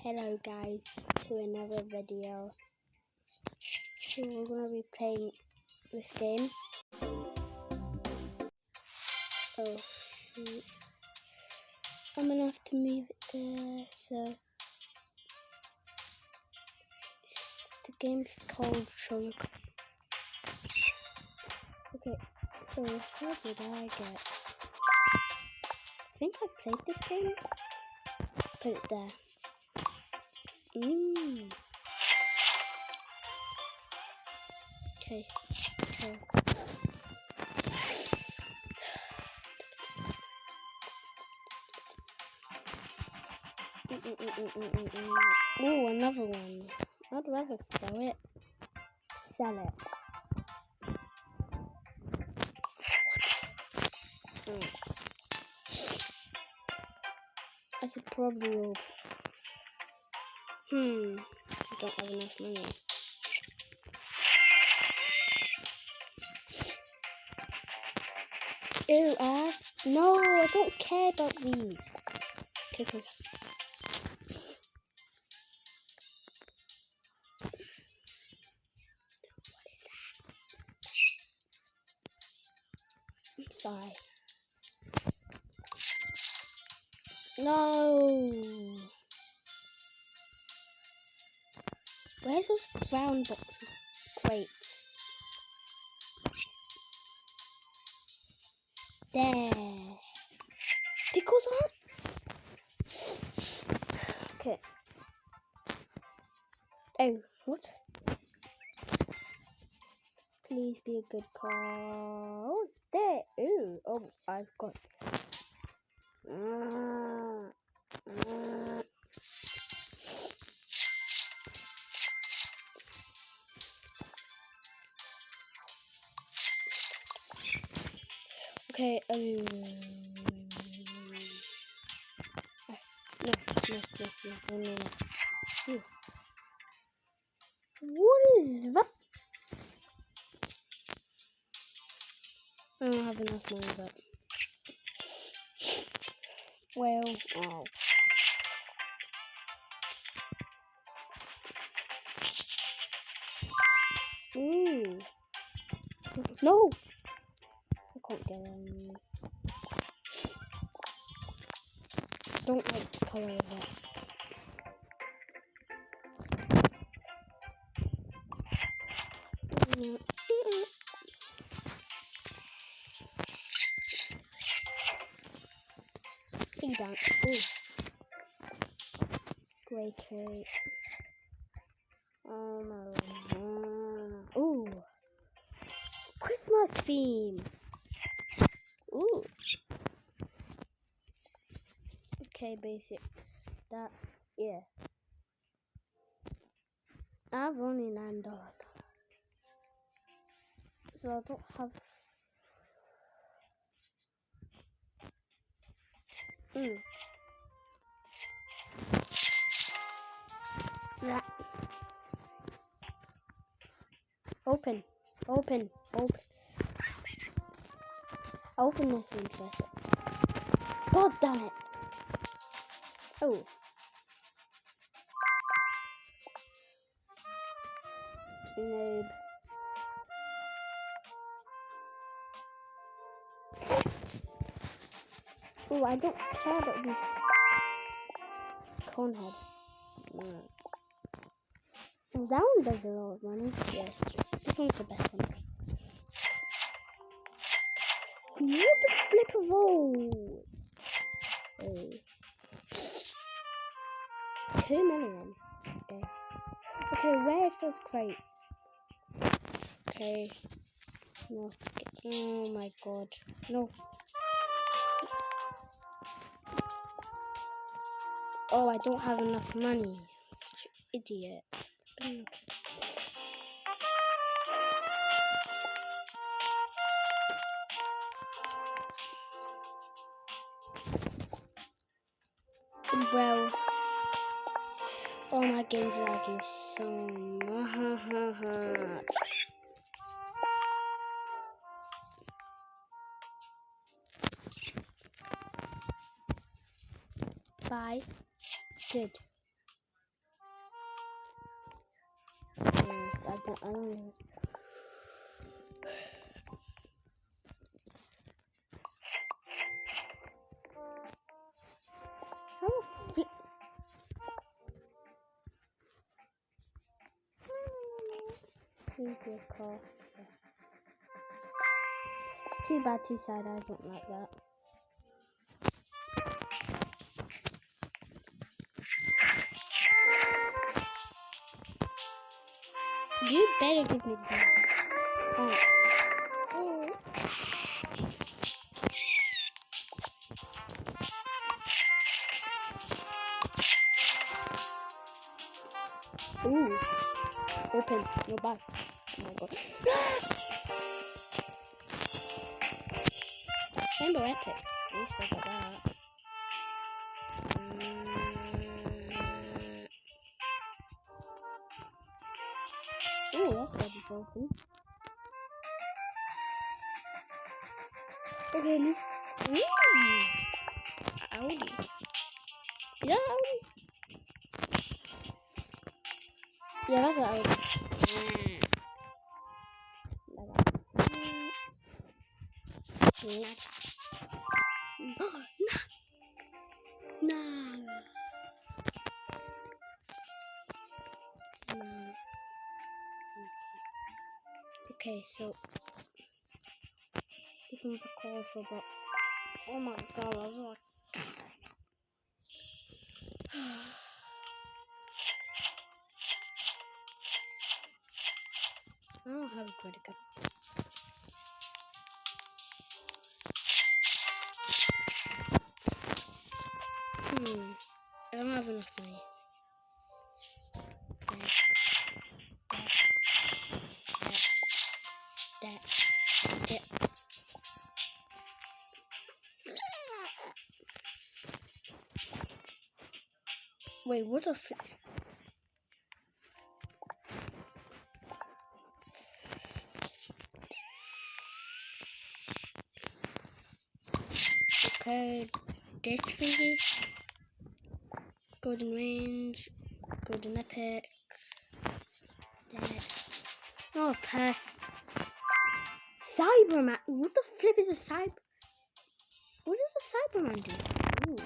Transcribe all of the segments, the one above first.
Hello guys, to another video. So we're gonna be playing this game. Oh shoot. I'm gonna have to move it there, so the game's called Shulk. Okay, so how did I get? I think I played this game. Put it there. Okay. Oh, another one. I'd rather sell it. Sell it. I should probably roll. I don't have enough money. Ew, no, I don't care about these. Okay, cool. What is that? I'm sorry. No. Where's those brown boxes? Crates. There. Tickles on? Okay. Oh, what? Please be a good car. What's there? Ooh, oh, I've got. Okay, no. What is that? I don't have enough money, but well, oh. Ooh. No! I can't get them. Don't like the colour of it. Piggy bank. Ooh. Grey crate. Oh no. Ooh. Christmas theme. Ooh. Okay, basic. That, yeah. I've only $9. So I don't have. That. Open. Open this one first. God damn it. Oh. Noob. Oh, I don't care about these Conehead. Oh, that one does a lot of money. Yes, this one's the best one. What the flip of all? Oh. 2 million. Okay. Okay, where's those crates? Okay. No. Oh my god. No. Oh, I don't have enough money. Idiot. Well, oh, my game's lagging so much. Bye. Good. I don't even... Please be a car. Too bad, two side. I don't like that. You better give me that. Oh. Ooh. Open. No back. Oh my god. Rainbow Epic. At least I got that. Ooh, that's already broken. Okay, at least. Ooh. Audi. Is that Audi? Yeah, that's an Audi. No. Okay, so this one's a castle, but oh my god, I was like, I don't have a credit card. I don't have enough money. That. Wait, what the flip? Okay, this thingy. Golden range. Golden epic. Dead. Oh, pass. Cyberman. What the flip is a cyber? What does a Cyberman do? Ooh.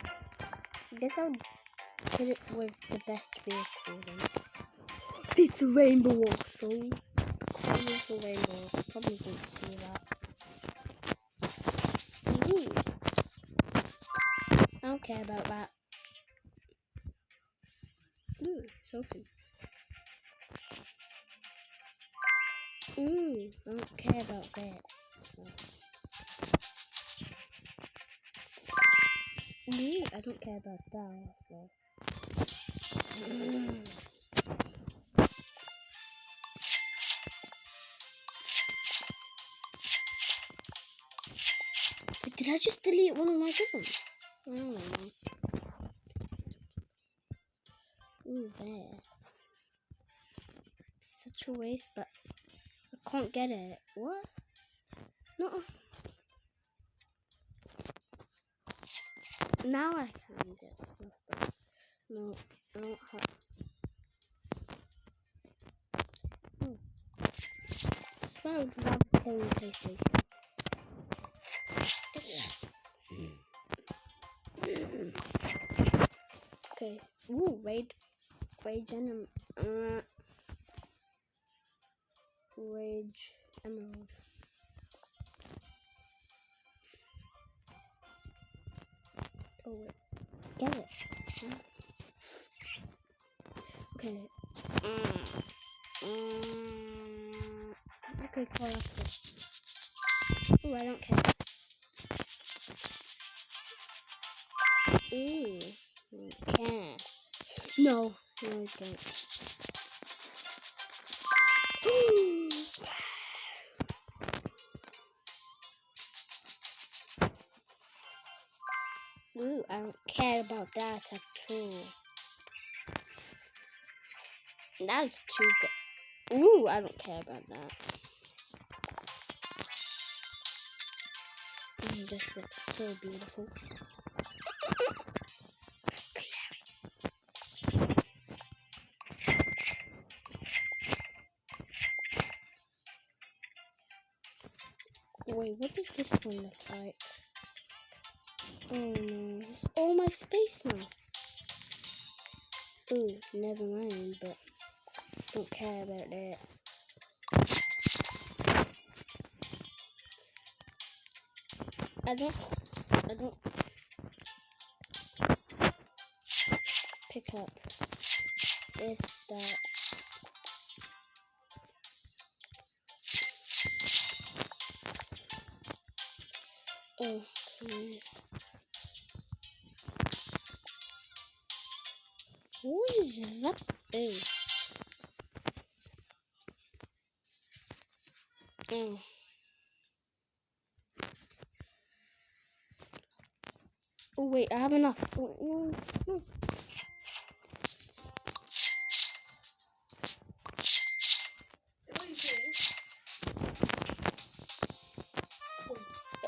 I guess I would put it with the best vehicle then. It's a rainbow walk, so. It's a rainbow. Probably didn't see that. Ooh. I don't care about that. Ooh, it's open. Ooh, I don't care about that. So. Ooh, I don't care about that. So. But did I just delete one of my good ones? I don't know. Ooh, there. Such a waste, but I can't get it. What? No. Now I can get stuff, but no, I don't have. So I would love playing PlayStation. Yes. Okay. Ooh, Rage Emerald. Rage Emerald. Oh wait, get it. Okay. Okay, cool, that's good. Ooh, I don't care. Ooh, I care. No, I don't. Ooh, I don't care about that at all. That's too good. Ooh, I don't care about that. This looks so beautiful. Wait, what does this one look like? Oh no, it's all my space now. Ooh, never mind, but don't care about that. I don't pick up this, that. Oh, come on. What is that? Oh. Oh. Oh wait, I have enough. Oh, no, no.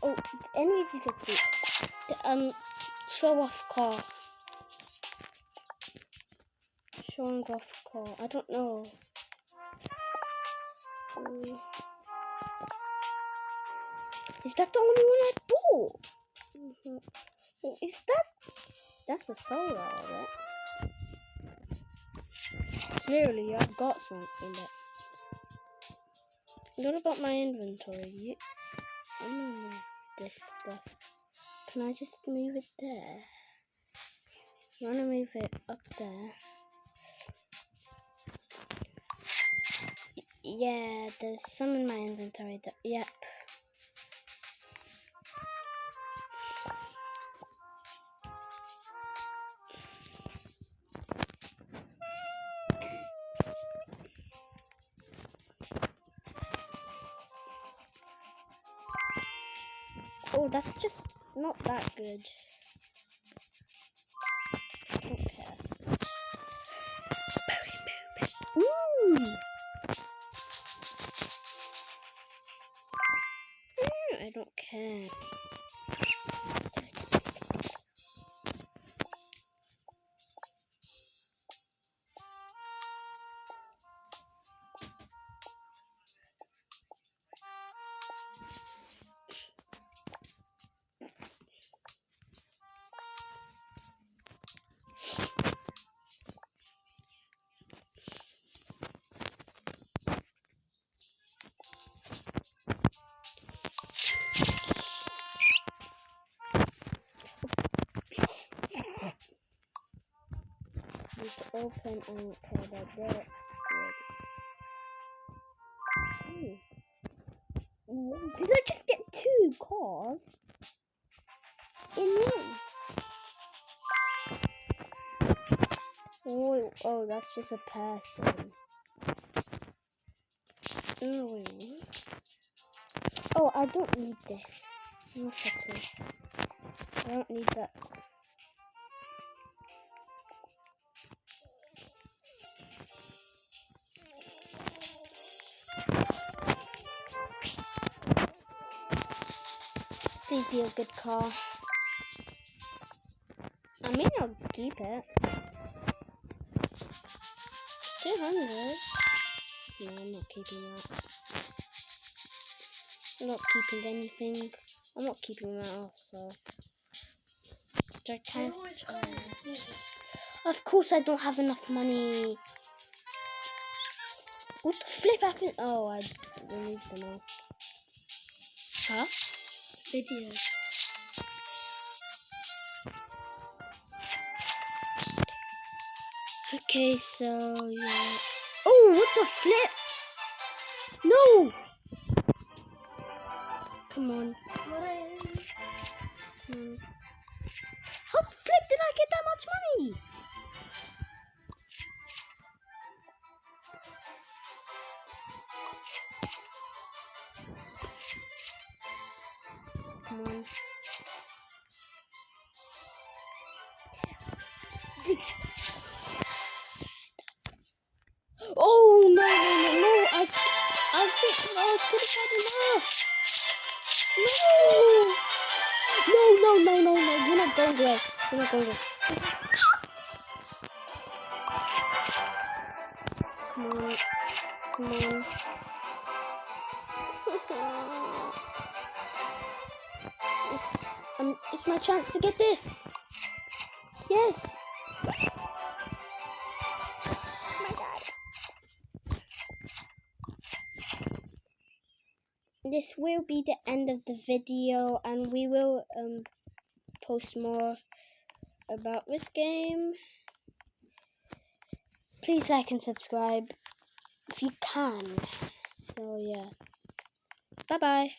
Oh, enemies you get to the show off car. Showing off car. I don't know. Is that the only one I bought? Oh, is that? That's a solar, right? Clearly, I've got something. What about my inventory? I don't know this stuff. Can I just move it there? You want to move it up there? Yeah, there's some in my inventory. Yep. Oh, that's just not that good. I don't care. Ooh! I don't care. Open, I don't care about that. Did I just get 2 cars in one? Oh, that's just a person. Oh, I don't need this. Not at all. I don't need that. Please be a good car. I mean, I'll keep it. 200. No, I'm not keeping that. I'm not keeping anything. I'm not keeping that also. I can't. Of course, I don't have enough money. What the flip happened? Oh, I removed them all. Huh? Video. Okay, so yeah. Oh, what the flip? No! Come on. How the flip did I get that much money? Come on. Oh no! I think I could have had enough. No! You're not going there. You're not going there. Come on. It's my chance to get this. Yes. Oh my god. This will be the end of the video, and we will post more about this game. Please like and subscribe if you can. So yeah. Bye bye.